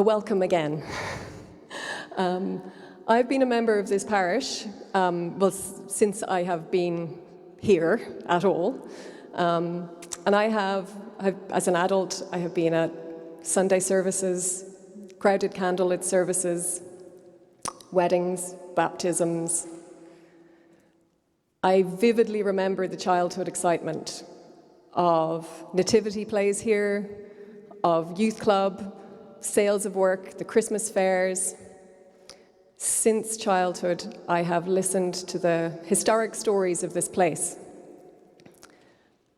Welcome again. I've been a member of this parish, since I have been here at all. And as an adult, I have been at Sunday services, crowded candlelit services, weddings, baptisms. I vividly remember the childhood excitement of nativity plays here, of youth club, sales of work, the Christmas fairs. Since childhood, I have listened to the historic stories of this place.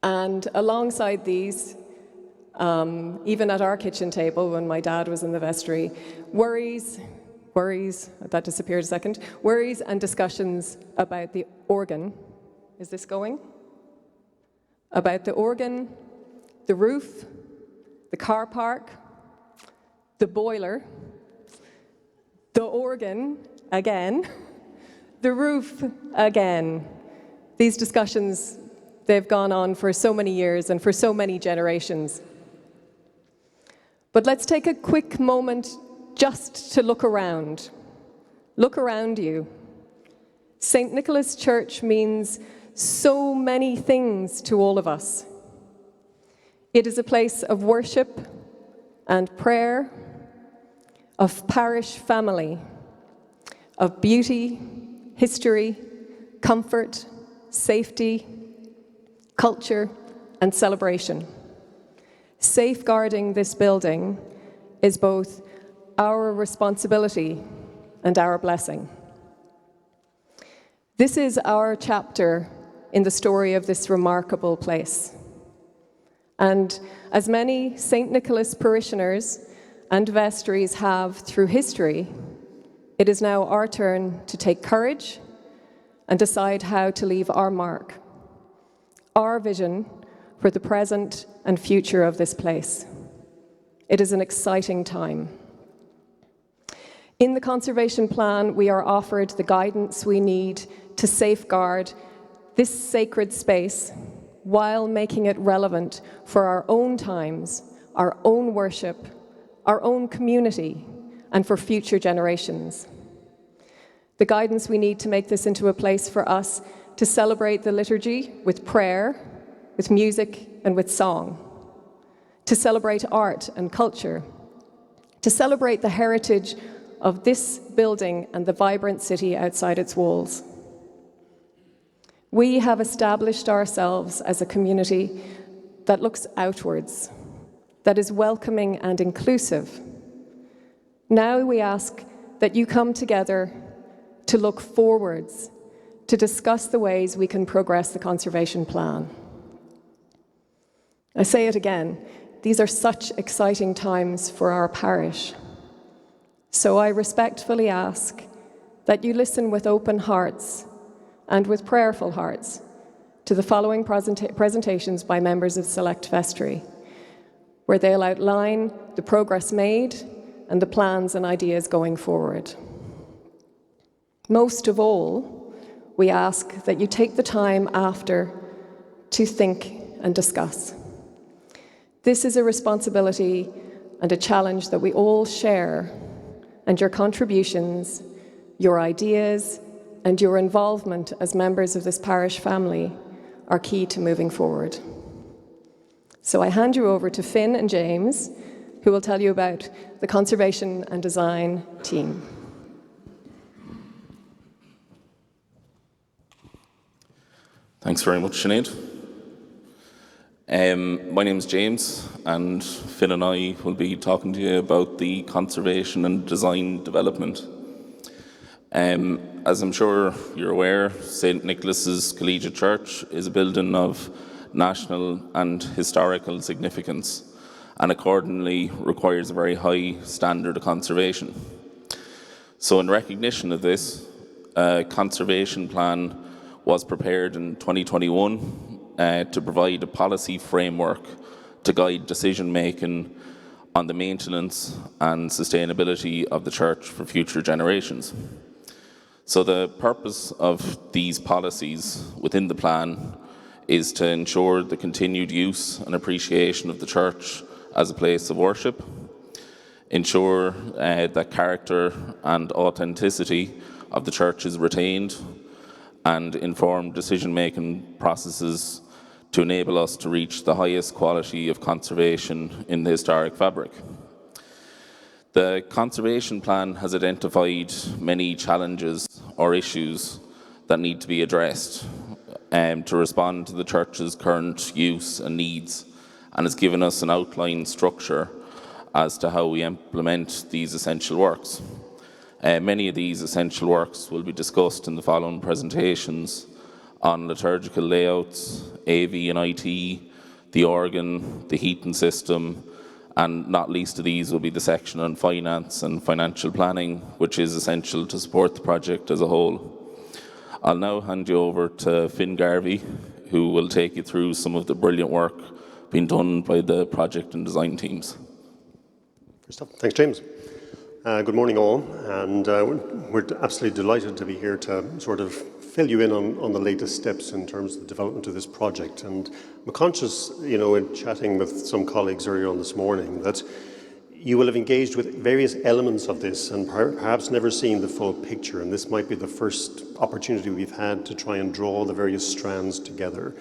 And alongside these, even at our kitchen table when my dad was in the vestry, worries, that disappeared a second, worries and discussions about the organ. Is this going? About the organ, the roof, the car park, the boiler, the organ again, the roof again. These discussions, they've gone on for so many years and for so many generations. But let's take a quick moment just to look around. Look around you. St. Nicholas Church means so many things to all of us. It is a place of worship and prayer, of parish family, of beauty, history, comfort, safety, culture, and celebration. Safeguarding this building is both our responsibility and our blessing. This is our chapter in the story of this remarkable place. And as many St. Nicholas parishioners and vestries have through history, it is now our turn to take courage and decide how to leave our mark, our vision for the present and future of this place. It is an exciting time. In the conservation plan, we are offered the guidance we need to safeguard this sacred space while making it relevant for our own times, our own worship, our own community, and for future generations. The guidance we need to make this into a place for us to celebrate the liturgy with prayer, with music, and with song, to celebrate art and culture, to celebrate the heritage of this building and the vibrant city outside its walls. We have established ourselves as a community that looks outwards, that is welcoming and inclusive. Now we ask that you come together to look forwards, to discuss the ways we can progress the conservation plan. I say it again, these are such exciting times for our parish. So I respectfully ask that you listen with open hearts and with prayerful hearts to the following presentations by members of Select Vestry, where they'll outline the progress made and the plans and ideas going forward. Most of all, we ask that you take the time after to think and discuss. This is a responsibility and a challenge that we all share, and your contributions, your ideas, and your involvement as members of this parish family are key to moving forward. So I hand you over to Finn and James, who will tell you about the conservation and design team. Thanks very much, Sinead. My name is James, and Finn and I will be talking to you about the conservation and design development. As I'm sure you're aware, St. Nicholas's Collegiate Church is a building of national and historical significance, and accordingly requires a very high standard of conservation. So in recognition of this, a conservation plan was prepared in 2021 to provide a policy framework to guide decision-making on the maintenance and sustainability of the church for future generations. So the purpose of these policies within the plan is to ensure the continued use and appreciation of the church as a place of worship. ensure that character and authenticity of the church is retained, and inform decision-making processes to enable us to reach the highest quality of conservation in the historic fabric. The conservation plan has identified many challenges or issues that need to be addressed to respond to the church's current use and needs, and has given us an outline structure as to how we implement these essential works. Many of these essential works will be discussed in the following presentations on liturgical layouts, AV and IT, the organ, the heating system, and not least of these will be the section on finance and financial planning, which is essential to support the project as a whole. I'll now hand you over to Finn Garvey, who will take you through some of the brilliant work being done by the project and design teams. First up, thanks, James. Good morning, all, and we're absolutely delighted to be here to sort of fill you in on the latest steps in terms of the development of this project. And I'm conscious, in chatting with some colleagues earlier on this morning, that you will have engaged with various elements of this and perhaps never seen the full picture, and this might be the first opportunity we've had to try and draw the various strands together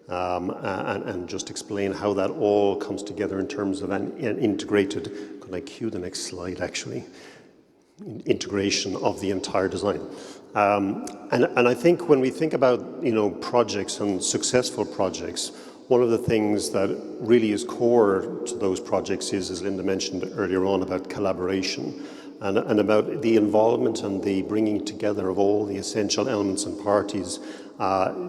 and just explain how that all comes together in terms of an integrated, could I cue the next slide actually, integration of the entire design. And I think when we think about projects and successful projects, one of the things that really is core to those projects is, as Linda mentioned earlier on, about collaboration and about the involvement and the bringing together of all the essential elements and parties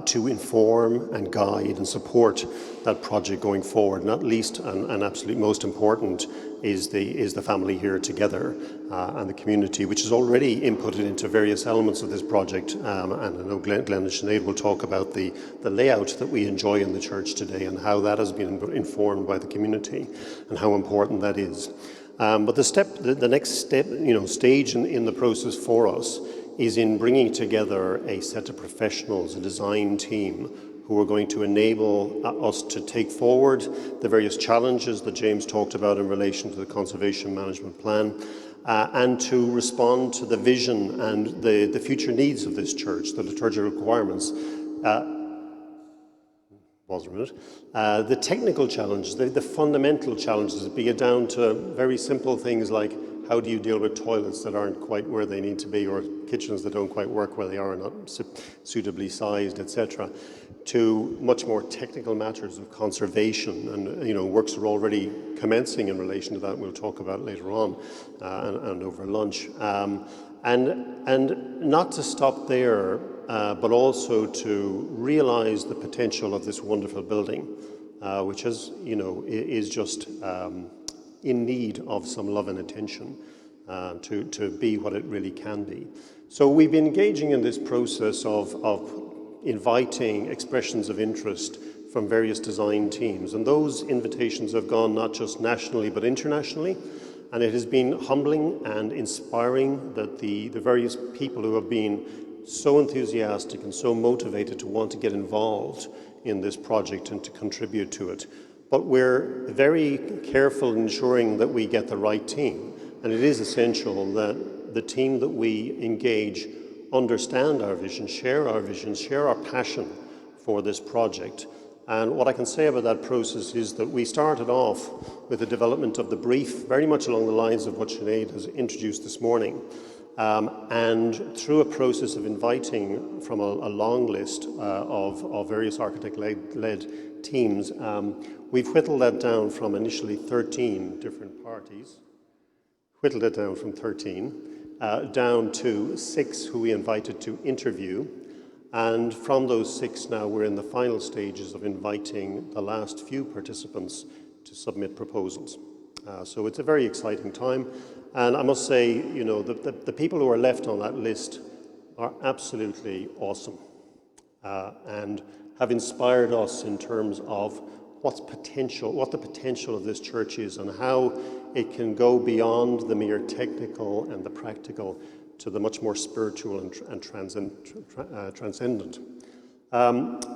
to inform and guide and support that project going forward. Not least and absolutely most important is the family here together and the community, which is already inputted into various elements of this project. And I know Glenn and Sinead will talk about the layout that we enjoy in the church today and how that has been informed by the community and how important that is. But the next step, stage in the process for us is in bringing together a set of professionals, a design team, who are going to enable us to take forward the various challenges that James talked about in relation to the Conservation Management Plan, and to respond to the vision and the future needs of this church, the liturgical requirements. The technical challenges, the fundamental challenges, be it down to very simple things like how do you deal with toilets that aren't quite where they need to be, or kitchens that don't quite work where they are, not suitably sized, etc., to much more technical matters of conservation. And works are already commencing in relation to that. We'll talk about later on and over lunch. And not to stop there, but also to realize the potential of this wonderful building, which is just in need of some love and attention to be what it really can be. So we've been engaging in this process of inviting expressions of interest from various design teams, and those invitations have gone not just nationally but internationally, and it has been humbling and inspiring that the various people who have been so enthusiastic and so motivated to want to get involved in this project and to contribute to it. But we're very careful in ensuring that we get the right team. And it is essential that the team that we engage understand our vision, share our passion for this project. And what I can say about that process is that we started off with the development of the brief, very much along the lines of what Sinead has introduced this morning. And through a process of inviting from a long list of various architect-led teams, we've whittled that down from initially 13 different parties, down to 6 who we invited to interview. And from those 6 now, we're in the final stages of inviting the last few participants to submit proposals. So it's a very exciting time. And I must say, the people who are left on that list are absolutely awesome and have inspired us in terms of what the potential of this church is and how it can go beyond the mere technical and the practical to the much more spiritual and transcendent.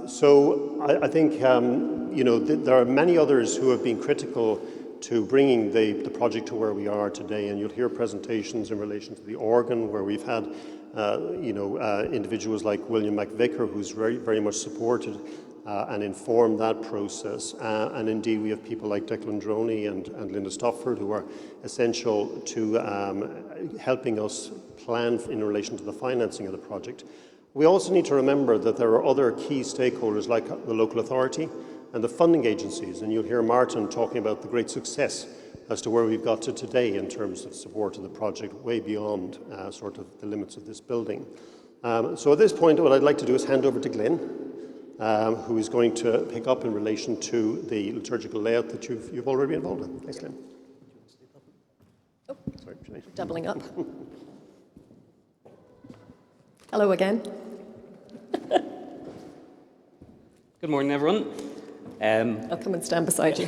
So I think, there are many others who have been critical to bringing the project to where we are today. And you'll hear presentations in relation to the organ, where we've had individuals like William McVicker, who's very much supported and informed that process. And indeed, we have people like Declan Droney and Linda Stofford, who are essential to helping us plan in relation to the financing of the project. We also need to remember that there are other key stakeholders like the local authority and the funding agencies, and you'll hear Martin talking about the great success as to where we've got to today in terms of support of the project, way beyond sort of the limits of this building. So at this point, what I'd like to do is hand over to Glenn, who is going to pick up in relation to the liturgical layout that you've already been involved in. Thanks, Glenn. Oh, sorry, Sinead. Doubling up. Hello again. Good morning, everyone. I'll come and stand beside you.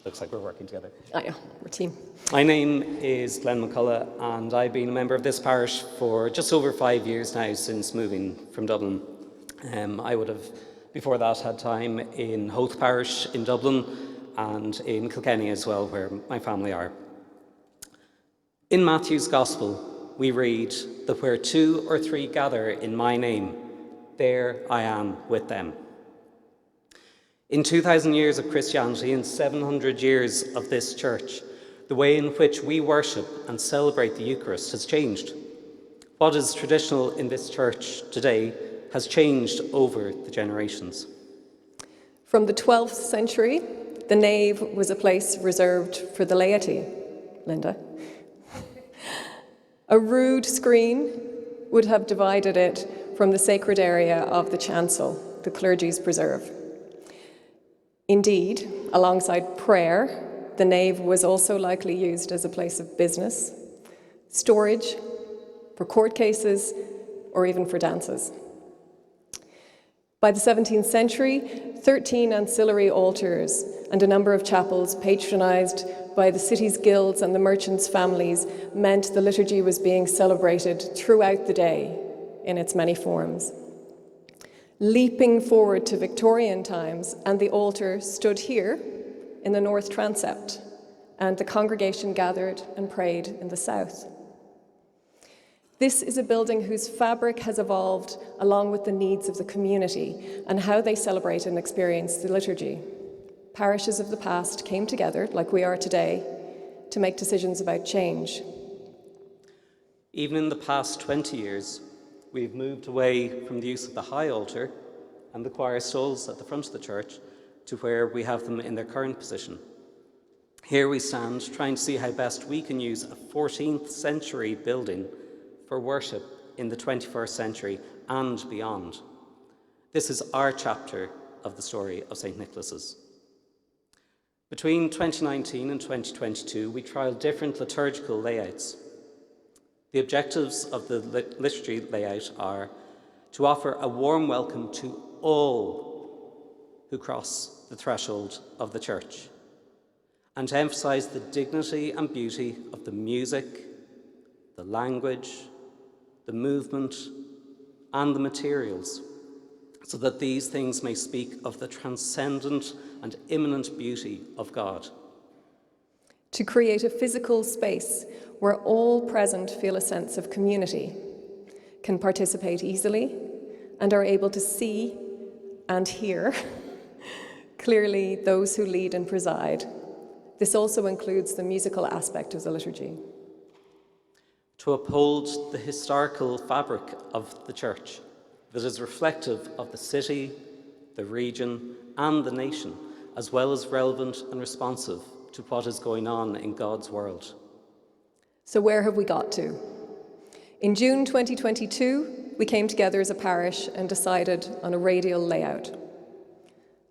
Looks like we're working together. Ah, yeah, we're a team. My name is Glenn McCullough, and I've been a member of this parish for just over 5 years now since moving from Dublin. I would have, before that, had time in Howth Parish in Dublin and in Kilkenny as well, where my family are. In Matthew's Gospel, we read that where 2 or 3 gather in my name, there I am with them. In 2,000 years of Christianity and 700 years of this church, the way in which we worship and celebrate the Eucharist has changed. What is traditional in this church today has changed over the generations. From the 12th century, the nave was a place reserved for the laity. Linda. A rude screen would have divided it from the sacred area of the chancel, the clergy's preserve. Indeed, alongside prayer, the nave was also likely used as a place of business, storage, for court cases, or even for dances. By the 17th century, 13 ancillary altars and a number of chapels patronised by the city's guilds and the merchants' families meant the liturgy was being celebrated throughout the day in its many forms. Leaping forward to Victorian times, and the altar stood here in the north transept, and the congregation gathered and prayed in the south. This is a building whose fabric has evolved along with the needs of the community and how they celebrate and experience the liturgy. Parishes of the past came together, like we are today, to make decisions about change. Even in the past 20 years, we've moved away from the use of the high altar and the choir stalls at the front of the church to where we have them in their current position. Here we stand trying to see how best we can use a 14th century building for worship in the 21st century and beyond. This is our chapter of the story of St. Nicholas's. Between 2019 and 2022, we trialled different liturgical layouts. The objectives of the liturgy layout are to offer a warm welcome to all who cross the threshold of the church, and to emphasise the dignity and beauty of the music, the language, the movement, and the materials, so that these things may speak of the transcendent and immanent beauty of God. To create a physical space where all present feel a sense of community, can participate easily, and are able to see and hear clearly those who lead and preside. This also includes the musical aspect of the liturgy. To uphold the historical fabric of the church that is reflective of the city, the region, and the nation, as well as relevant and responsive to what is going on in God's world. So where have we got to? In June 2022, we came together as a parish and decided on a radial layout.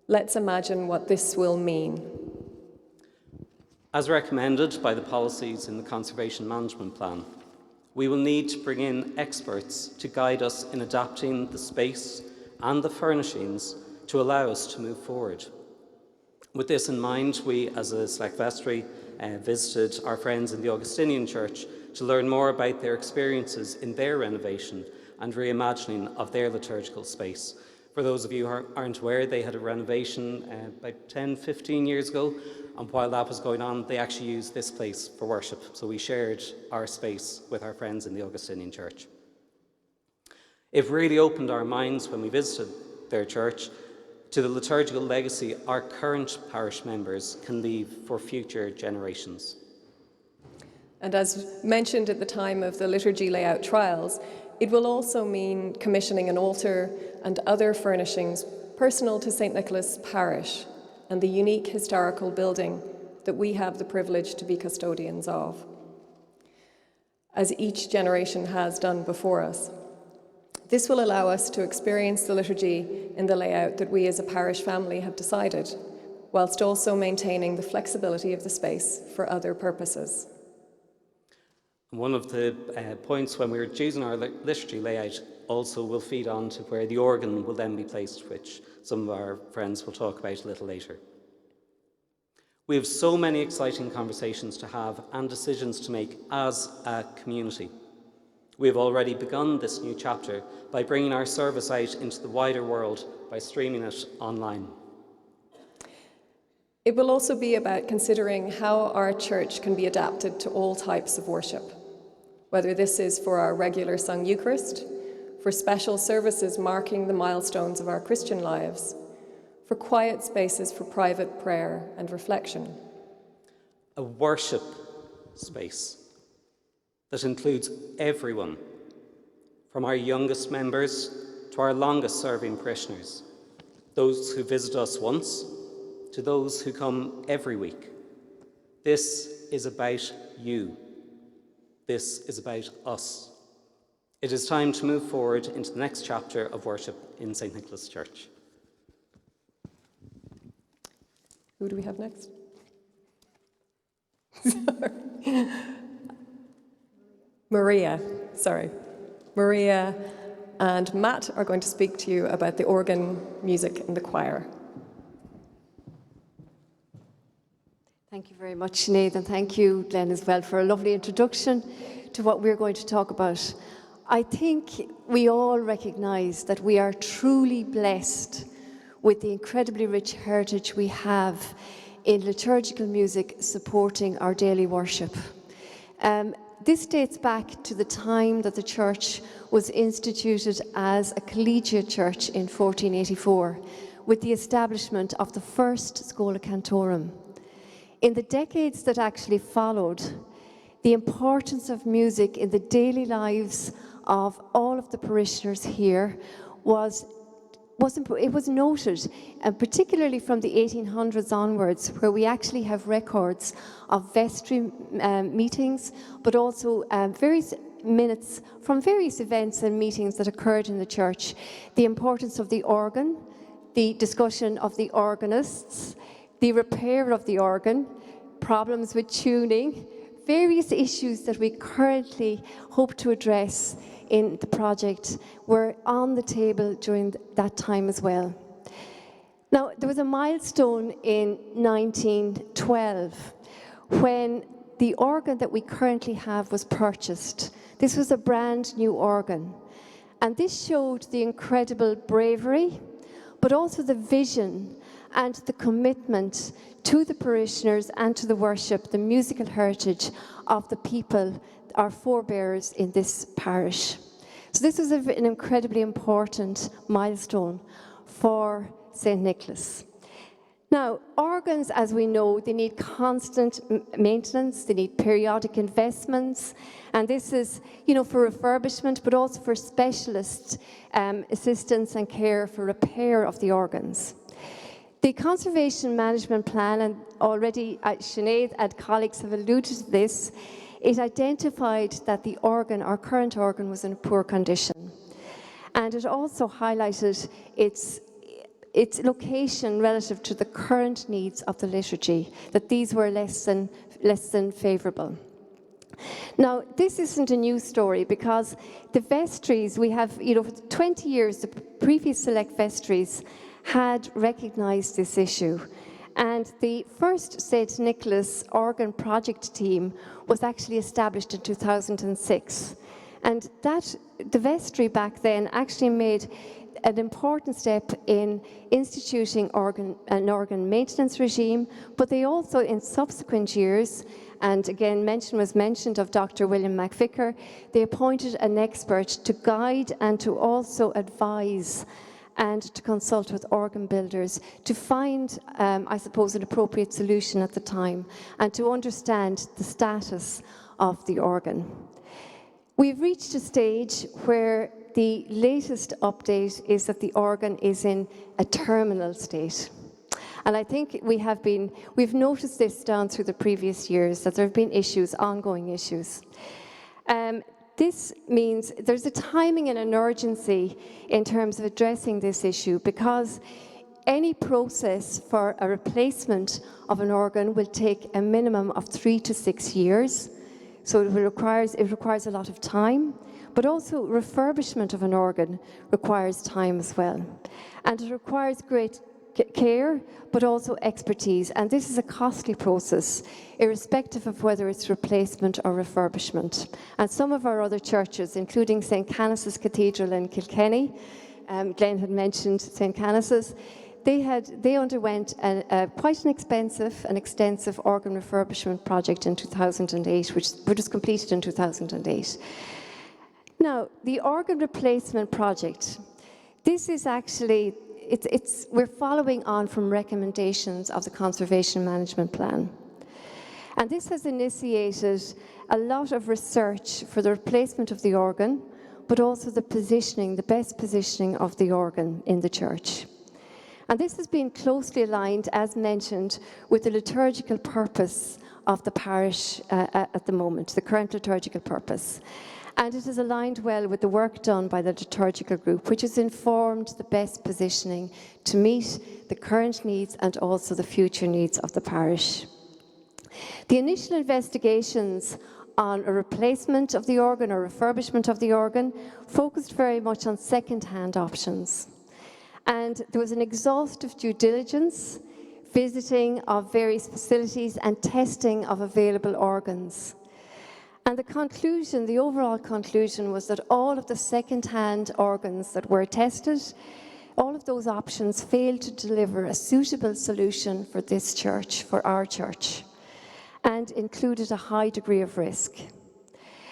Let's imagine what this will mean. As recommended by the policies in the Conservation Management Plan, we will need to bring in experts to guide us in adapting the space and the furnishings to allow us to move forward. With this in mind, we as a Select Vestry visited our friends in the Augustinian Church to learn more about their experiences in their renovation and reimagining of their liturgical space, For those of you who aren't aware, they had a renovation about 10, 15 years ago, and while that was going on, they actually used this place for worship. So we shared our space with our friends in the Augustinian Church. It really opened our minds when we visited their church to the liturgical legacy our current parish members can leave for future generations. And as mentioned at the time of the liturgy layout trials, it will also mean commissioning an altar and other furnishings personal to St. Nicholas Parish and the unique historical building that we have the privilege to be custodians of, as each generation has done before us. This will allow us to experience the liturgy in the layout that we as a parish family have decided, whilst also maintaining the flexibility of the space for other purposes. One of the points when we were choosing our liturgy layout also will feed on to where the organ will then be placed, which some of our friends will talk about a little later. We have so many exciting conversations to have and decisions to make as a community. We have already begun this new chapter by bringing our service out into the wider world by streaming it online. It will also be about considering how our church can be adapted to all types of worship, whether this is for our regular sung Eucharist, for special services marking the milestones of our Christian lives, for quiet spaces for private prayer and reflection. A worship space that includes everyone, from our youngest members to our longest serving parishioners, those who visit us once to those who come every week. This is about you. This is about us. It is time to move forward into the next chapter of worship in St. Nicholas Church. Who do we have next? Maria and Matt are going to speak to you about the organ, music and the choir. Thank you very much, Sinead, and thank you, Glenn, as well, for a lovely introduction to what we're going to talk about. I think we all recognise that we are truly blessed with the incredibly rich heritage we have in liturgical music supporting our daily worship. This dates back to the time that the church was instituted as a collegiate church in 1484, with the establishment of the first Schola Cantorum. In the decades that actually followed, the importance of music in the daily lives of all of the parishioners here was noted, and particularly from the 1800s onwards, where we actually have records of vestry meetings, but also various minutes from various events and meetings that occurred in the church. The importance of the organ, the discussion of the organists, the repair of the organ, problems with tuning, various issues that we currently hope to address in the project were on the table during that time as well. Now, there was a milestone in 1912 when the organ that we currently have was purchased. This was a brand new organ, and this showed the incredible bravery, but also the vision and the commitment to the parishioners and to the worship, the musical heritage of the people, our forebears in this parish. So this was an incredibly important milestone for St. Nicholas. Now, organs, as we know, they need constant maintenance, they need periodic investments, and this is, for refurbishment, but also for specialist assistance and care for repair of the organs. The Conservation Management Plan, and already Sinead and colleagues have alluded to this, it identified that the organ, our current organ, was in poor condition. And it also highlighted its location relative to the current needs of the liturgy, that these were less than favourable. Now, this isn't a new story, because the vestries, we have, for 20 years, the previous Select Vestries had recognised this issue. And the first St. Nicholas organ project team was actually established in 2006. And the vestry back then actually made an important step in instituting an organ maintenance regime, but they also, in subsequent years, and again, was mentioned of Dr. William McVicker, they appointed an expert to guide and to also advise and to consult with organ builders to find, I suppose, an appropriate solution at the time and to understand the status of the organ. We've reached a stage where the latest update is that the organ is in a terminal state. And I think we've noticed this down through the previous years, that there have been issues, ongoing issues. This means there's a timing and an urgency in terms of addressing this issue, because any process for a replacement of an organ will take a minimum of 3 to 6 years. So it requires a lot of time, but also refurbishment of an organ requires time as well. And it requires great care, but also expertise. And this is a costly process, irrespective of whether it's replacement or refurbishment. And some of our other churches, including St. Canice's Cathedral in Kilkenny, Glenn had mentioned St. Canice's, they underwent quite an expensive and extensive organ refurbishment project in 2008, which was completed in 2008. Now, the organ replacement project, this is actually, we're following on from recommendations of the Conservation Management Plan. And this has initiated a lot of research for the replacement of the organ, but also the best positioning of the organ in the church. And this has been closely aligned, as mentioned, with the liturgical purpose of the parish at the moment, the current liturgical purpose. And it is aligned well with the work done by the liturgical group, which has informed the best positioning to meet the current needs and also the future needs of the parish. The initial investigations on a replacement of the organ or refurbishment of the organ focused very much on second-hand options. And there was an exhaustive due diligence, visiting of various facilities and testing of available organs. And the overall conclusion was that all of the second-hand organs that were tested, all of those options failed to deliver a suitable solution for this church, for our church, and included a high degree of risk.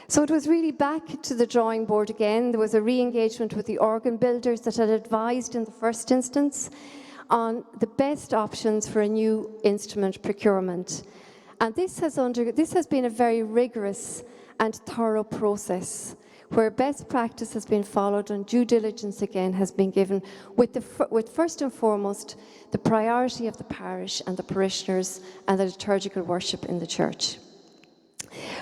So it was really back to the drawing board again. There was a re-engagement with the organ builders that had advised in the first instance on the best options for a new instrument procurement. And this has been a very rigorous and thorough process where best practice has been followed and due diligence again has been given with first and foremost the priority of the parish and the parishioners and the liturgical worship in the church.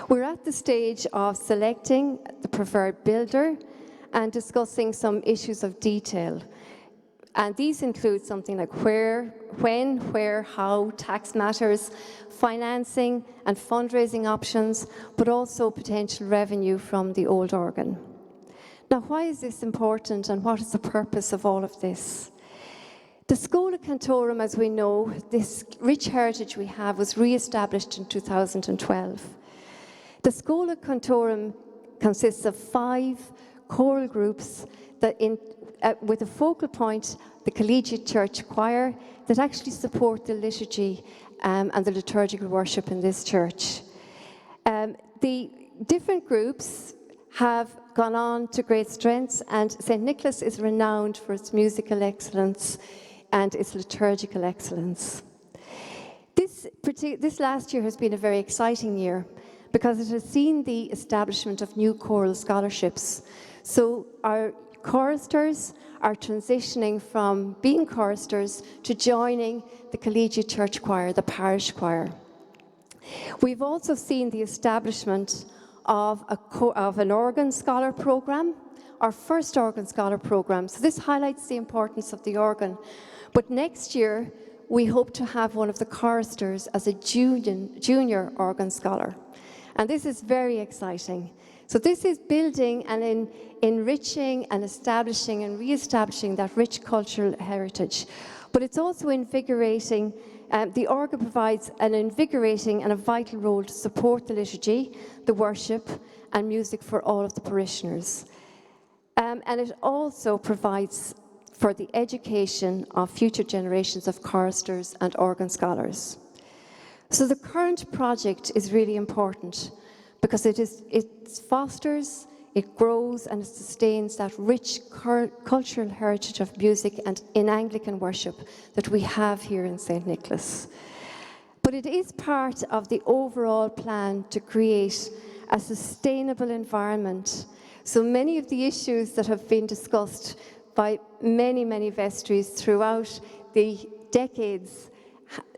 We're at the stage of selecting the preferred builder and discussing some issues of detail. And these include something like when, where, how, tax matters, financing and fundraising options, but also potential revenue from the old organ. Now, why is this important and what is the purpose of all of this? The Schola Cantorum, as we know, this rich heritage we have, was re-established in 2012. The Schola Cantorum consists of 5 choral groups that with a focal point, the Collegiate Church choir, that actually support the liturgy and the liturgical worship in this church. The different groups have gone on to great strengths, and St. Nicholas is renowned for its musical excellence and its liturgical excellence. This last year has been a very exciting year because it has seen the establishment of new choral scholarships. So our choristers are transitioning from being choristers to joining the Collegiate Church choir, the parish choir. We've also seen the establishment of an organ scholar program, our first organ scholar program. So this highlights the importance of the organ. But next year, we hope to have one of the choristers as a junior organ scholar. And this is very exciting. So this is building and enriching and establishing and re-establishing that rich cultural heritage. But it's also invigorating. The organ provides an invigorating and a vital role to support the liturgy, the worship, and music for all of the parishioners. And it also provides for the education of future generations of choristers and organ scholars. So the current project is really important because it fosters, it grows and it sustains that rich cultural heritage of music and in Anglican worship that we have here in St. Nicholas. But it is part of the overall plan to create a sustainable environment. So many of the issues that have been discussed by many vestries throughout the decades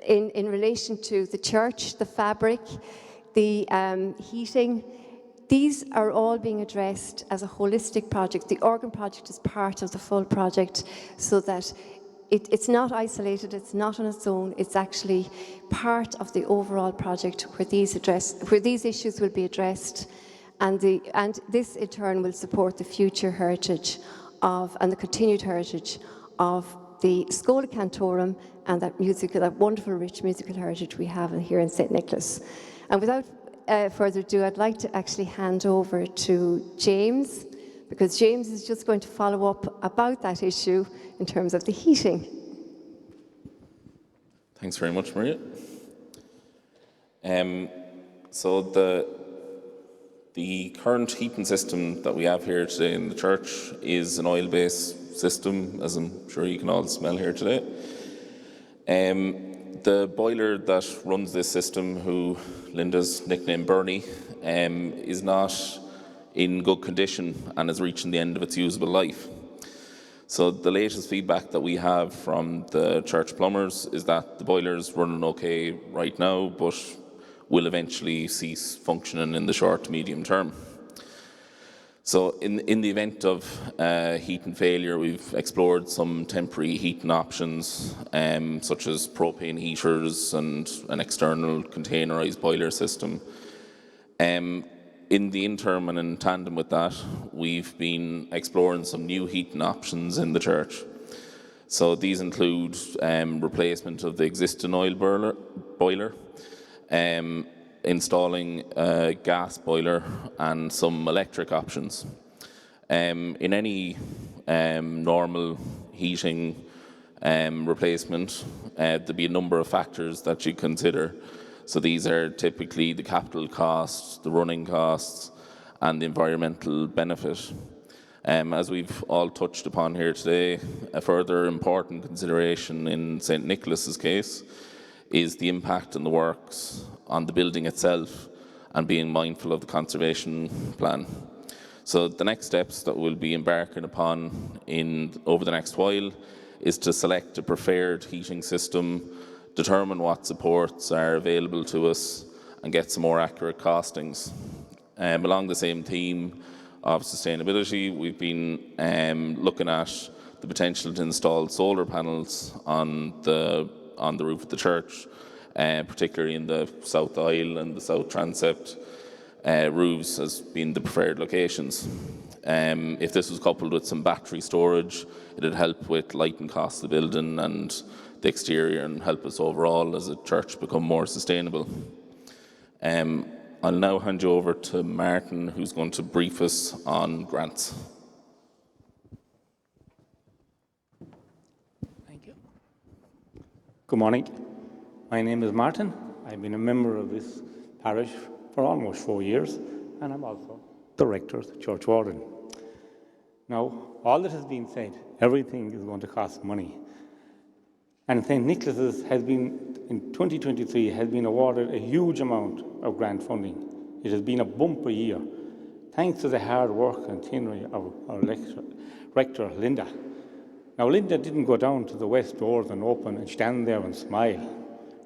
in relation to the church, the fabric, the heating, these are all being addressed as a holistic project. The organ project is part of the full project so that it's not isolated, it's not on its own, it's actually part of the overall project where these issues will be addressed, and this in turn will support the future heritage and the continued heritage of the Schola Cantorum and that wonderful rich musical heritage we have here in St. Nicholas. And without further ado, I'd like to actually hand over to James, because James is just going to follow up about that issue in terms of the heating. Thanks very much, Maria. So the current heating system that we have here today in the church is an oil-based system, as I'm sure you can all smell here today. The boiler that runs this system, who Linda's nicknamed Bernie, is not in good condition and is reaching the end of its usable life. So the latest feedback that we have from the church plumbers is that the boiler is running okay right now, but will eventually cease functioning in the short to medium term. So in the event of heating failure, we've explored some temporary heating options, such as propane heaters and an external containerised boiler system. In the interim and in tandem with that, we've been exploring some new heating options in the church. So these include replacement of the existing oil boiler, installing a gas boiler and some electric options. In any normal heating replacement, there'll be a number of factors that you consider. So these are typically the capital costs, the running costs, and the environmental benefit. As we've all touched upon here today, a further important consideration in St. Nicholas's case is the impact on the works on the building itself and being mindful of the conservation plan. So the next steps that we'll be embarking upon over the next while is to select a preferred heating system, determine what supports are available to us, and get some more accurate costings. Along the same theme of sustainability, we've been looking at the potential to install solar panels on the roof of the church, particularly in the south aisle and the south transept roofs as being the preferred locations. If this was coupled with some battery storage, it would help with lighting costs of the building and the exterior and help us overall as a church become more sustainable. I'll now hand you over to Martin, who's going to brief us on grants. Thank you. Good morning. My name is Martin. I've been a member of this parish for almost 4 years, and I'm also the rector of the church warden. Now, all that has been said, everything is going to cost money. And St. Nicholas's has been, in 2023, has been awarded a huge amount of grant funding. It has been a bumper year, thanks to the hard work and tenure of our rector, Linda. Now, Linda didn't go down to the west doors and open and stand there and smile.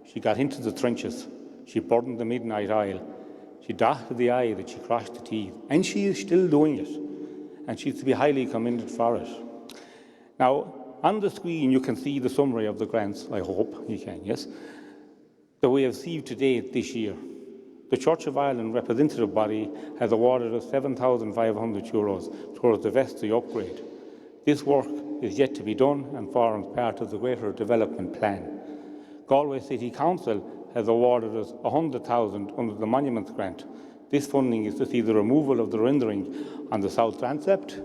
She got into the trenches. She burned the midnight oil. She dotted the I that she crossed the T, and she is still doing it. And she's to be highly commended for it. Now, on the screen, you can see the summary of the grants. I hope you can, yes, that we have received to date this year. The Church of Ireland representative body has awarded us €7,500 towards the vestry upgrade. This work is yet to be done and forms part of the greater development plan. Galway City Council has awarded us €100,000 under the Monuments Grant. This funding is to see the removal of the rendering on the south transept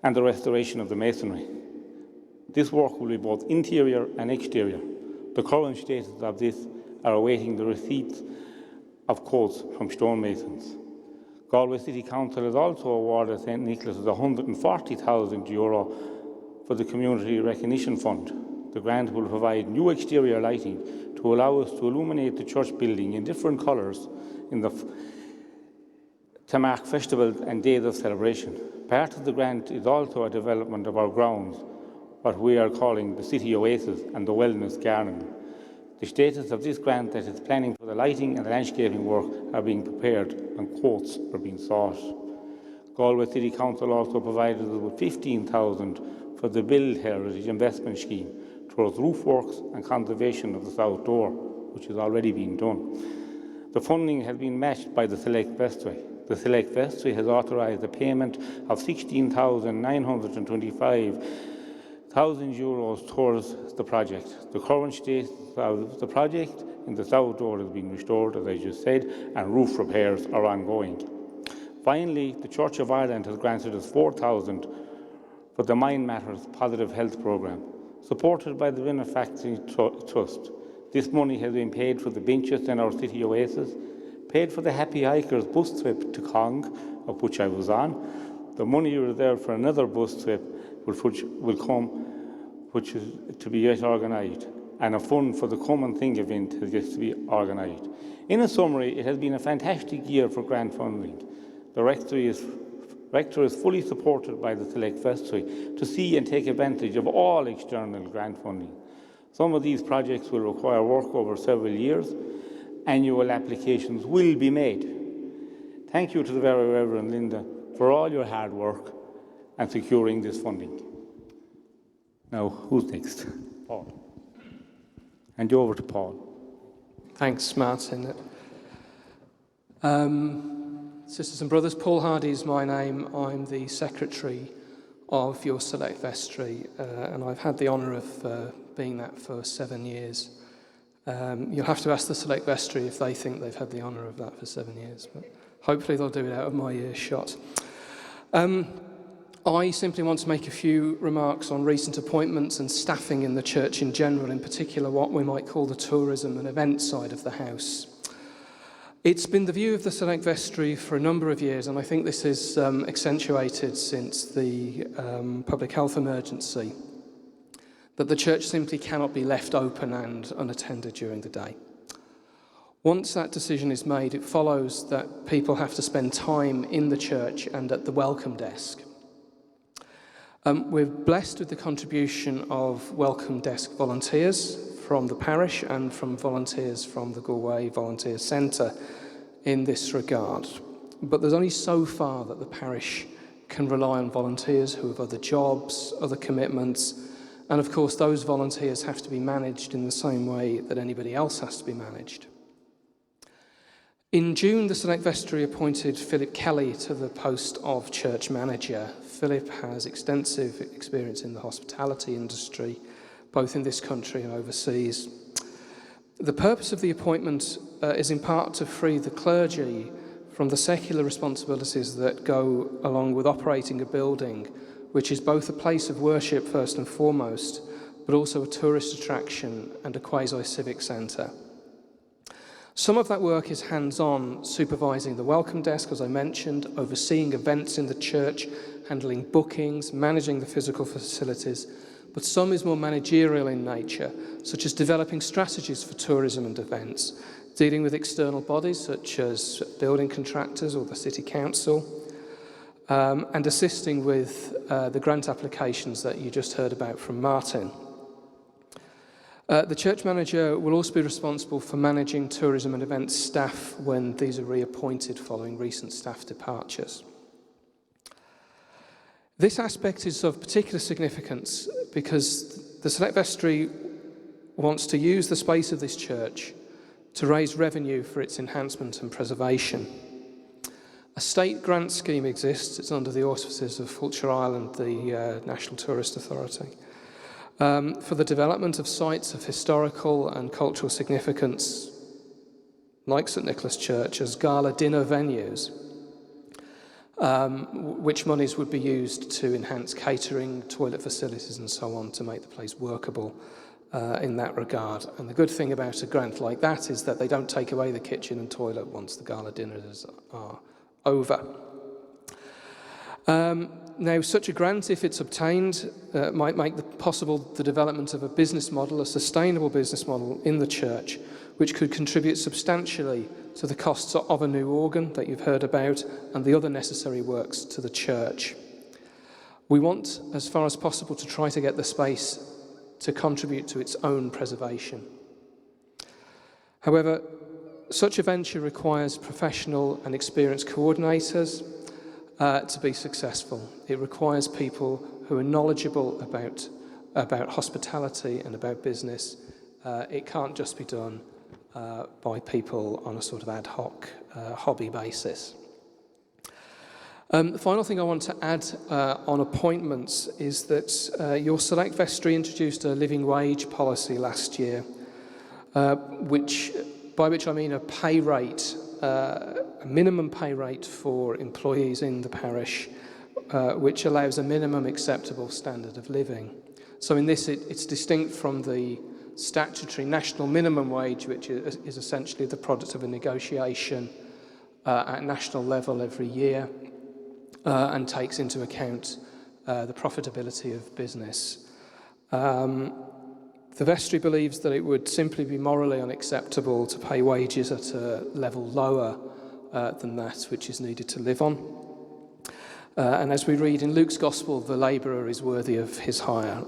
and the restoration of the masonry. This work will be both interior and exterior. The current status of this are awaiting the receipts of quotes from stonemasons. Galway City Council has also awarded St Nicholas €140,000 for the Community Recognition Fund. The grant will provide new exterior lighting to allow us to illuminate the church building in different colours to mark festivals and days of celebration. Part of the grant is also a development of our grounds, what we are calling the City Oasis and the Wellness Garden. The status of this grant that is planning for the lighting and landscaping work are being prepared and quotes are being sought. Galway City Council also provided us with $15,000 for the Build Heritage Investment Scheme towards roof works and conservation of the south door, which has already been done. The funding has been matched by the Select Vestry. The Select Vestry has authorised a payment of €16,925,000 towards the project. The current state of the project in the south door has been restored, as I just said, and roof repairs are ongoing. Finally, the Church of Ireland has granted us $4,000 for the Mind Matters Positive Health Programme, supported by the Benefacting Trust. This money has been paid for the benches in our City Oasis, paid for the Happy Hikers bus trip to Cong, of which I was on. The money reserved for another bus trip which is to be yet organised, and a fund for the Come and Think event has yet to be organised. In a summary, it has been a fantastic year for grant funding. The rector is fully supported by the Select Vestry to see and take advantage of all external grant funding. Some of these projects will require work over several years. Annual applications will be made. Thank you to the Very Reverend Linda for all your hard work and securing this funding. Now, who's next? Paul. Hand you over to Paul. Thanks, Martin. Sisters and brothers, Paul Hardy is my name. I'm the secretary of your Select Vestry, and I've had the honour of being that for 7 years. You'll have to ask the Select Vestry if they think they've had the honour of that for 7 years, but hopefully they'll do it out of my earshot. I simply want to make a few remarks on recent appointments and staffing in the church in general, in particular what we might call the tourism and events side of the house. It's been the view of the Select Vestry for a number of years, and I think this is accentuated since the public health emergency, that the church simply cannot be left open and unattended during the day. Once that decision is made, it follows that people have to spend time in the church and at the welcome desk. We're blessed with the contribution of welcome desk volunteers from the parish and from volunteers from the Galway Volunteer Centre in this regard. But there's only so far that the parish can rely on volunteers who have other jobs, other commitments, and of course those volunteers have to be managed in the same way that anybody else has to be managed. In June, the Select Vestry appointed Philip Kelly to the post of church manager. Philip has extensive experience in the hospitality industry, both in this country and overseas. The purpose of the appointment is in part to free the clergy from the secular responsibilities that go along with operating a building, which is both a place of worship first and foremost, but also a tourist attraction and a quasi-civic centre. Some of that work is hands-on, supervising the welcome desk, as I mentioned, overseeing events in the church, handling bookings, managing the physical facilities, but some is more managerial in nature, such as developing strategies for tourism and events, dealing with external bodies such as building contractors or the City Council, and assisting with the grant applications that you just heard about from Martin. The church manager will also be responsible for managing tourism and events staff when these are reappointed following recent staff departures. This aspect is of particular significance because the Select Vestry wants to use the space of this church to raise revenue for its enhancement and preservation. A state grant scheme exists. It's under the auspices of Fulcher Island, the National Tourist Authority, for the development of sites of historical and cultural significance, like St Nicholas Church, as gala dinner venues. which monies would be used to enhance catering, toilet facilities and so on to make the place workable in that regard. And the good thing about a grant like that is that they don't take away the kitchen and toilet once the gala dinners are over. Now, such a grant, if it's obtained, might make possible the development of a business model, a sustainable business model in the church, which could contribute substantially to the costs of a new organ that you've heard about and the other necessary works to the church. We want, as far as possible, to try to get the space to contribute to its own preservation. However, such a venture requires professional and experienced coordinators to be successful. It requires people who are knowledgeable about hospitality and about business. It can't just be done by people on a sort of ad hoc hobby basis. The final thing I want to add on appointments is that your Select Vestry introduced a living wage policy last year, by which I mean a pay rate, a minimum pay rate for employees in the parish, which allows a minimum acceptable standard of living. So in this, it's distinct from the statutory national minimum wage, which is essentially the product of a negotiation at national level every year, and takes into account the profitability of business. The vestry believes that it would simply be morally unacceptable to pay wages at a level lower than that which is needed to live on. And as we read in Luke's Gospel, the labourer is worthy of his hire.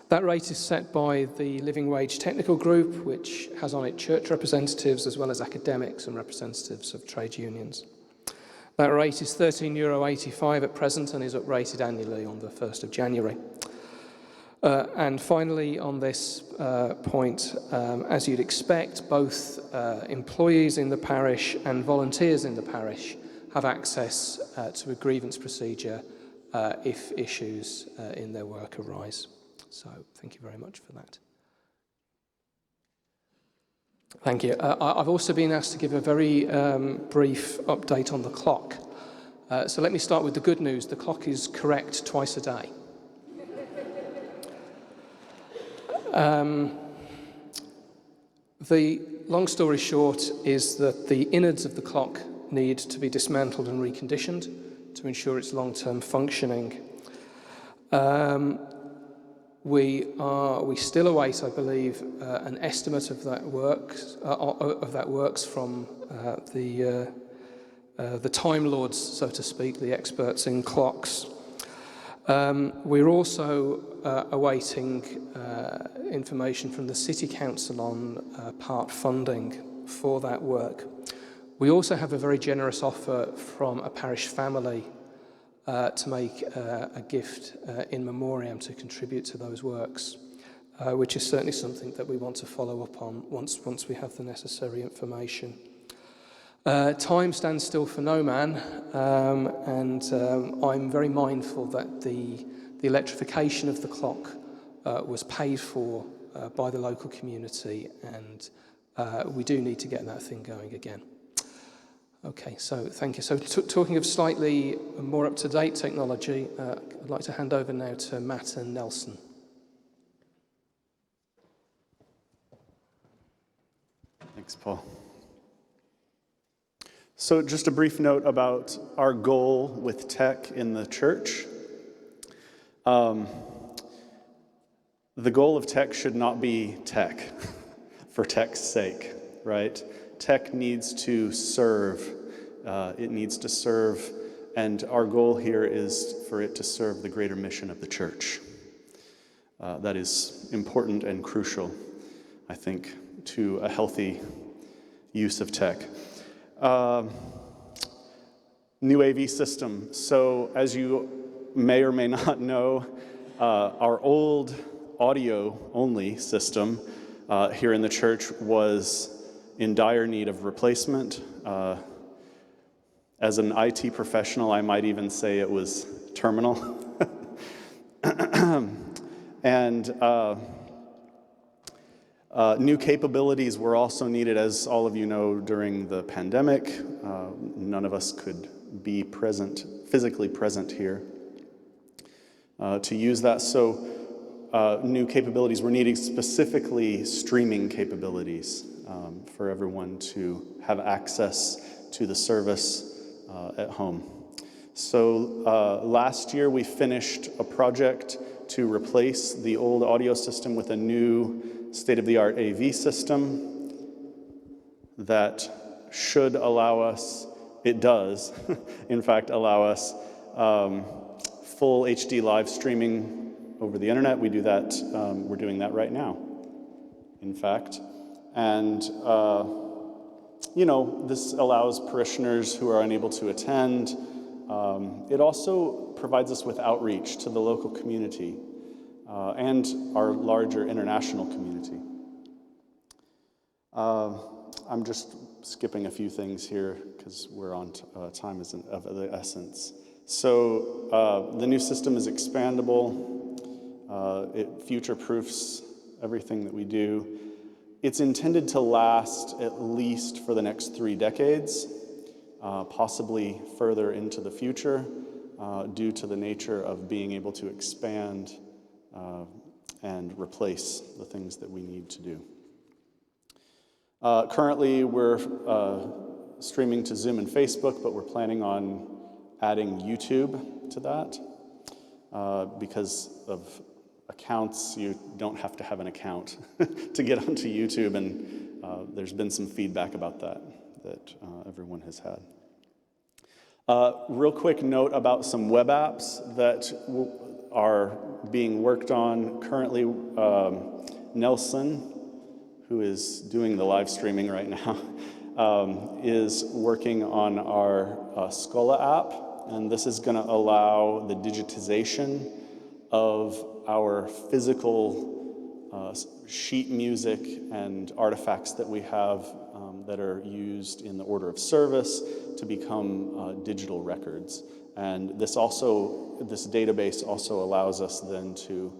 That rate is set by the Living Wage Technical Group, which has on it church representatives as well as academics and representatives of trade unions. That rate is €13.85 at present and is uprated annually on the 1st of January. And finally, on this point, as you'd expect, both employees in the parish and volunteers in the parish have access to a grievance procedure if issues in their work arise. So thank you very much for that. Thank you. I've also been asked to give a very brief update on the clock. So let me start with the good news. The clock is correct twice a day. The long story short is that the innards of the clock need to be dismantled and reconditioned to ensure its long-term functioning. We still await, I believe, an estimate of that works from the Time Lords, so to speak, the experts in clocks. We're also awaiting information from the City Council on part funding for that work. We also have a very generous offer from a parish family to make a gift in memoriam to contribute to those works, which is certainly something that we want to follow up on once we have the necessary information. Time stands still for no man, and I'm very mindful that the electrification of the clock was paid for by the local community, and we do need to get that thing going again. Okay, so thank you. So talking of slightly more up-to-date technology, I'd like to hand over now to Matt and Nelson. Thanks, Paul. So just a brief note about our goal with tech in the church. The goal of tech should not be tech for tech's sake, right? Tech needs to serve. It needs to serve, and our goal here is for it to serve the greater mission of the church. That is important and crucial, I think, to a healthy use of tech. New AV system. So as you may or may not know, our old audio-only system here in the church was in dire need of replacement. As an IT professional, I might even say it was terminal. And new capabilities were also needed, as all of you know, during the pandemic. None of us could be present, physically present here to use that. So new capabilities, we're needing specifically streaming capabilities for everyone to have access to the service at home. So last year we finished a project to replace the old audio system with a new state-of-the-art AV system that should allow us, it does, in fact, allow us full HD live streaming over the internet. We do that, we're doing that right now, in fact. And, you know, this allows parishioners who are unable to attend. It also provides us with outreach to the local community and our larger international community. I'm just skipping a few things here because we're on time is of the essence. So the new system is expandable. It future-proofs everything that we do. It's intended to last at least for the next 3 decades, possibly further into the future, due to the nature of being able to expand and replace the things that we need to do. Currently, we're streaming to Zoom and Facebook, but we're planning on adding YouTube to that. Because of accounts, you don't have to have an account to get onto YouTube, and there's been some feedback about that everyone has had. Real quick note about some web apps that are being worked on currently. Nelson, who is doing the live streaming right now, is working on our Schola app, and this is going to allow the digitization of our physical sheet music and artifacts that we have that are used in the order of service to become digital records. And this database also allows us then to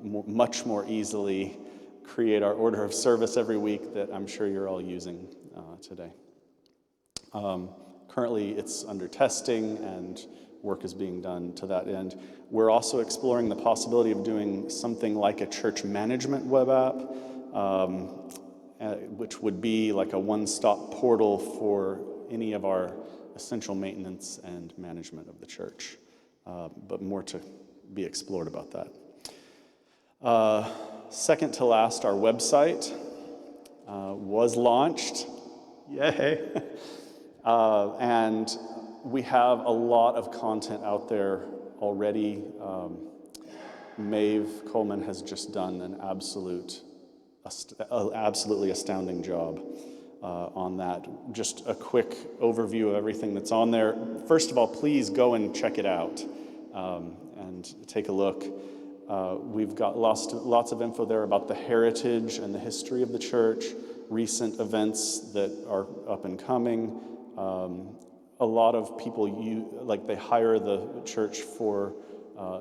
much more easily create our order of service every week that I'm sure you're all using today. Currently, it's under testing and work is being done to that end. We're also exploring the possibility of doing something like a church management web app, which would be like a one-stop portal for any of our essential maintenance and management of the church. But more to be explored about that. Second to last, our website was launched. Yay! And we have a lot of content out there already. Maeve Coleman has just done an absolutely astounding job on that. Just a quick overview of everything that's on there. First of all, please go and check it out and take a look. We've got lots of info there about the heritage and the history of the church, recent events that are up and coming. A lot of people they hire the church for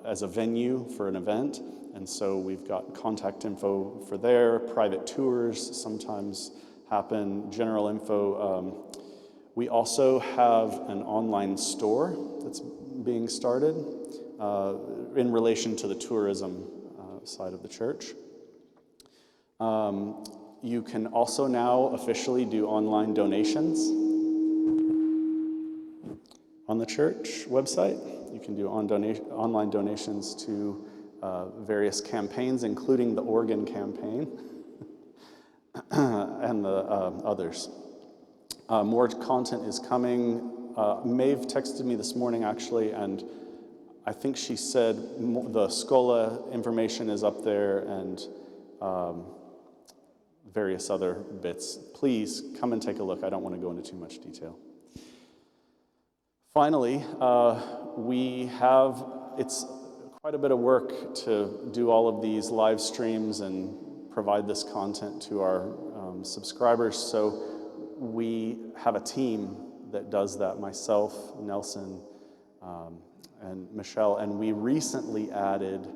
as a venue for an event, and so we've got contact info for there. Private tours sometimes happen. General info. We also have an online store that's being started in relation to the tourism side of the church. You can also now officially do online donations on the church website. You can do online donations to various campaigns, including the Oregon campaign and the others. More content is coming. Maeve texted me this morning, actually, and I think she said the Schola information is up there and various other bits. Please come and take a look. I don't want to go into too much detail. Finally, it's quite a bit of work to do all of these live streams and provide this content to our subscribers. So we have a team that does that, myself, Nelson, and Michelle, and we recently added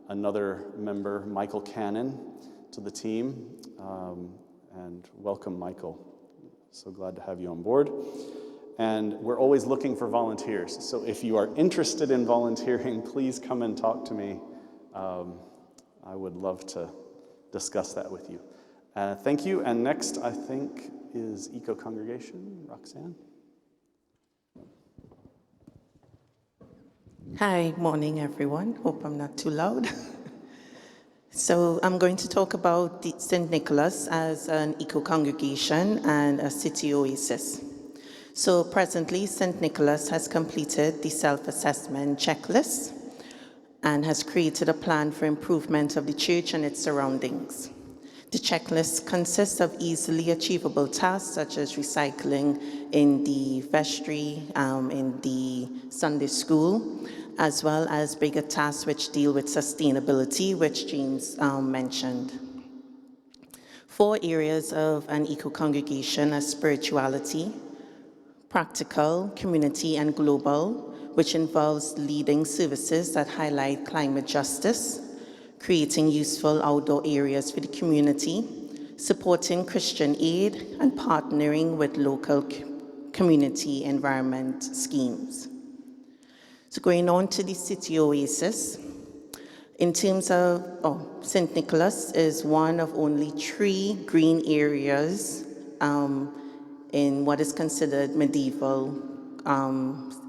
another member, Michael Cannon, to the team, and welcome, Michael. So glad to have you on board. And we're always looking for volunteers. So if you are interested in volunteering, please come and talk to me. I would love to discuss that with you. Thank you. And next, I think, is Eco Congregation. Roxanne? Hi, morning everyone. Hope I'm not too loud. So I'm going to talk about St. Nicholas as an eco-congregation and a city oasis. So presently, St. Nicholas has completed the self-assessment checklist and has created a plan for improvement of the church and its surroundings. The checklist consists of easily achievable tasks such as recycling in the vestry, in the Sunday school, as well as bigger tasks which deal with sustainability, which James mentioned. 4 areas of an eco-congregation are spirituality, practical, community, and global, which involves leading services that highlight climate justice, creating useful outdoor areas for the community, supporting Christian aid, and partnering with local community environment schemes. So going on to the city oasis, in terms of, St. Nicholas is one of only 3 green areas in what is considered medieval,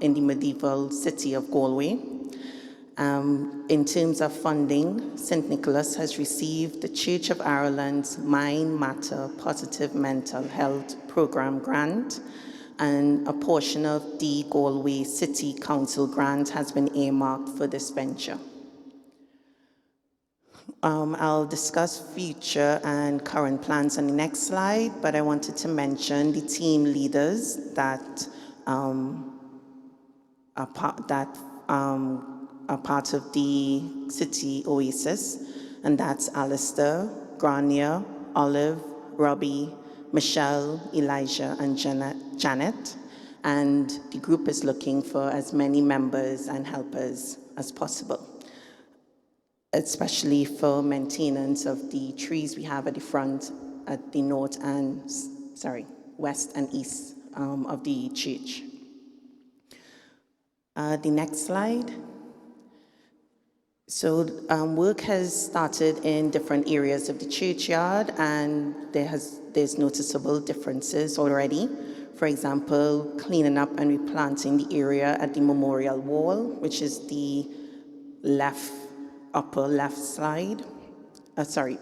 in the medieval city of Galway. In terms of funding, St. Nicholas has received the Church of Ireland's Mind Matter Positive Mental Health Programme grant, and a portion of the Galway City Council grant has been earmarked for this venture. I'll discuss future and current plans on the next slide, but I wanted to mention the team leaders that are part of the City Oasis, and that's Alistair, Grania, Olive, Robbie, Michelle, Elijah, and Janet, and the group is looking for as many members and helpers as possible, especially for maintenance of the trees we have at the front, at the west and east of the church. The next slide. So work has started in different areas of the churchyard, and there's noticeable differences already. For example, cleaning up and replanting the area at the memorial wall, which is the upper left slide,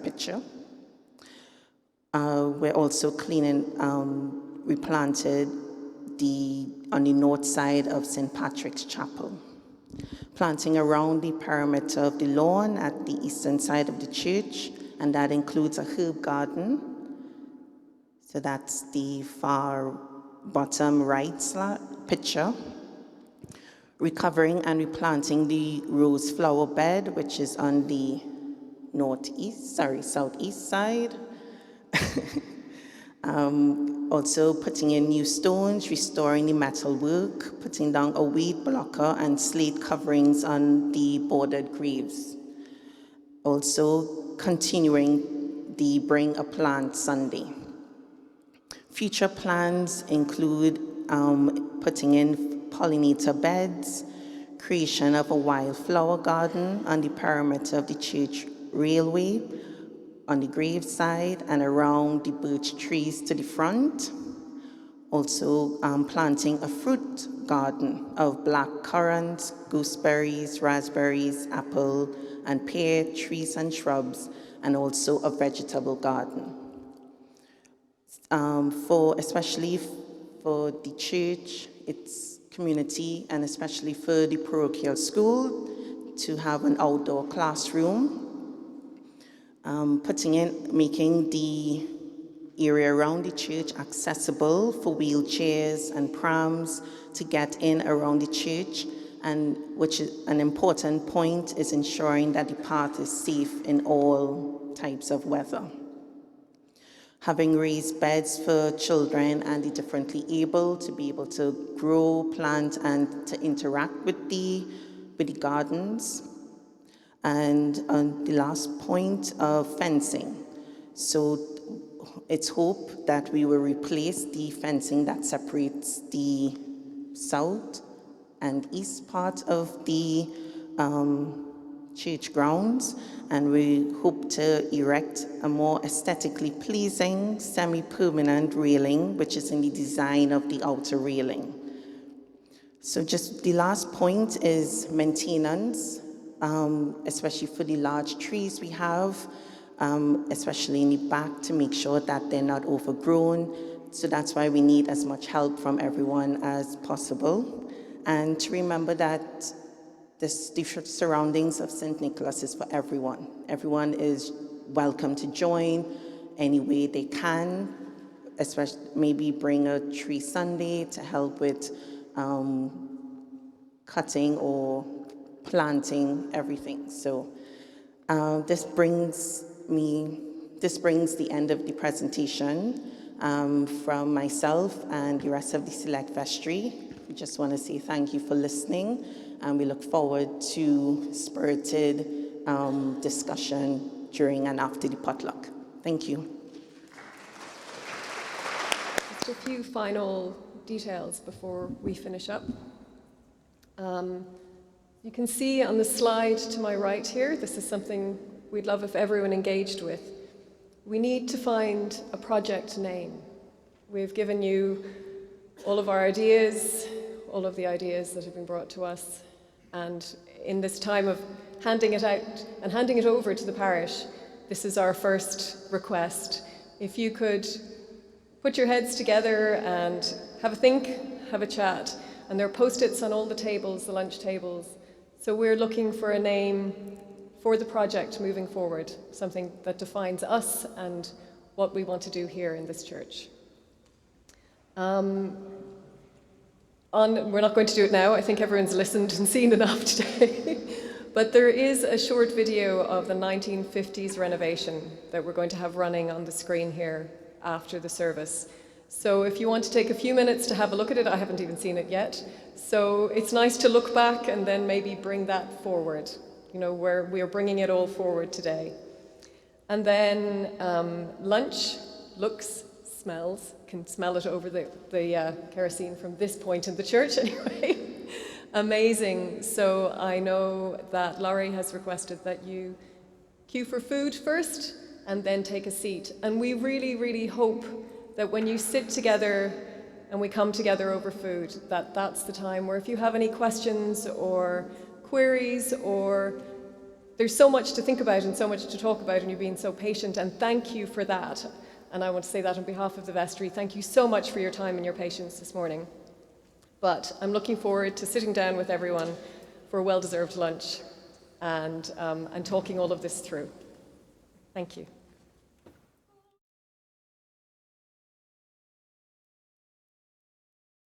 picture. We're also replanted on the north side of St. Patrick's Chapel. Planting around the perimeter of the lawn at the eastern side of the church, and that includes a herb garden. So that's the far bottom right picture. Recovering and replanting the rose flower bed, which is on the southeast side. Also putting in new stones, restoring the metal work, putting down a weed blocker and slate coverings on the bordered graves. Also continuing the Bring a Plant Sunday. Future plans include putting in pollinator beds, creation of a wildflower garden on the perimeter of the church railway, on the grave side and around the birch trees to the front. Also planting a fruit garden of black currants, gooseberries, raspberries, apple and pear trees and shrubs, and also a vegetable garden. Especially for the church, its community, and especially for the parochial school to have an outdoor classroom. Making the area around the church accessible for wheelchairs and prams to get in around the church, and which is an important point is ensuring that the path is safe in all types of weather. Having raised beds for children and the differently able to be able to grow, plant, and to interact with the gardens. And on the last point of fencing. So it's hoped that we will replace the fencing that separates the south and east part of the church grounds, and we hope to erect a more aesthetically pleasing semi-permanent railing, which is in the design of the outer railing. So just the last point is maintenance, especially for the large trees we have, especially in the back, to make sure that they're not overgrown. So that's why we need as much help from everyone as possible. And to remember that the surroundings of St. Nicholas is for everyone. Everyone is welcome to join any way they can, especially maybe bring a tree sundae to help with cutting or planting everything. So this brings the end of the presentation from myself and the rest of the Select Vestry. We just want to say thank you for listening, and we look forward to spirited discussion during and after the potluck. Thank you. Just a few final details before we finish up. You can see on the slide to my right here, this is something we'd love if everyone engaged with. We need to find a project name. We've given you all of our ideas, all of the ideas that have been brought to us, and in this time of handing it out and handing it over to the parish, this is our first request. If you could put your heads together and have a think, have a chat, and there are post-its on all the tables, the lunch tables. So we're looking for a name for the project moving forward, something that defines us and what we want to do here in this church. We're not going to do it now. I think everyone's listened and seen enough today. But there is a short video of the 1950s renovation that we're going to have running on the screen here after the service. So if you want to take a few minutes to have a look at it, I haven't even seen it yet. So it's nice to look back and then maybe bring that forward, you know, where we are bringing it all forward today. And then lunch, looks, smells, can smell it over the kerosene from this point in the church anyway. Amazing. So I know that Laurie has requested that you queue for food first and then take a seat. And we really, really hope that when you sit together and we come together over food, that's the time where if you have any questions or queries, or there's so much to think about and so much to talk about, and you've been so patient, and thank you for that. And I want to say that on behalf of the vestry. Thank you so much for your time and your patience this morning. But I'm looking forward to sitting down with everyone for a well-deserved lunch and talking all of this through. Thank you.